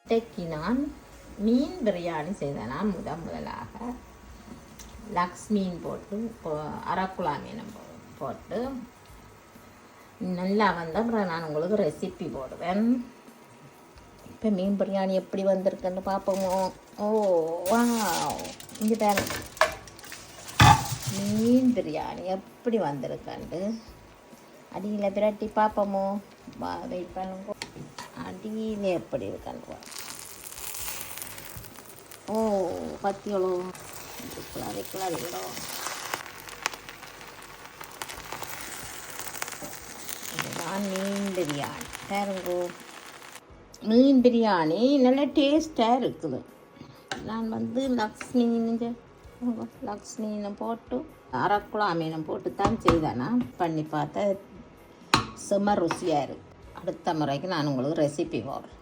இன்றைக்கு நான் மீன் பிரியாணி செய்தேன். நான் முதலாக லக்ஸ் மீன் போட்டு அரக்குழா மீன் போட்டு நல்லா வந்த அப்புறம் நான் உங்களுக்கு ரெசிபி போடுவேன். இப்போ மீன் பிரியாணி எப்படி வந்திருக்குன்னு பார்ப்போமோ. ஓ வா, இங்கே பாருங்க மீன் பிரியாணி எப்படி வந்திருக்காண்டு அடியில் பிரட்டி பார்ப்போமோ. வா, வெயிட் பண்ணுங்க. அடியில் எப்படி இருக்கான்னு. ஓ பத்தியளோ கிளறிக்கிளோ இதுதான் மீன் பிரியாணி. பாருங்கோ, மீன் பிரியாணி நல்ல டேஸ்டாக இருக்குது. நான் லக்ஸ் மீனை போட்டு அரக்குழா மீனை போட்டு தான் செய்தேனா பண்ணி பார்த்தா செம்ம ருசியாக இருக்குது. அடுத்த முறைக்கு நான் உங்களுக்கு ரெசிபி போடுறேன்.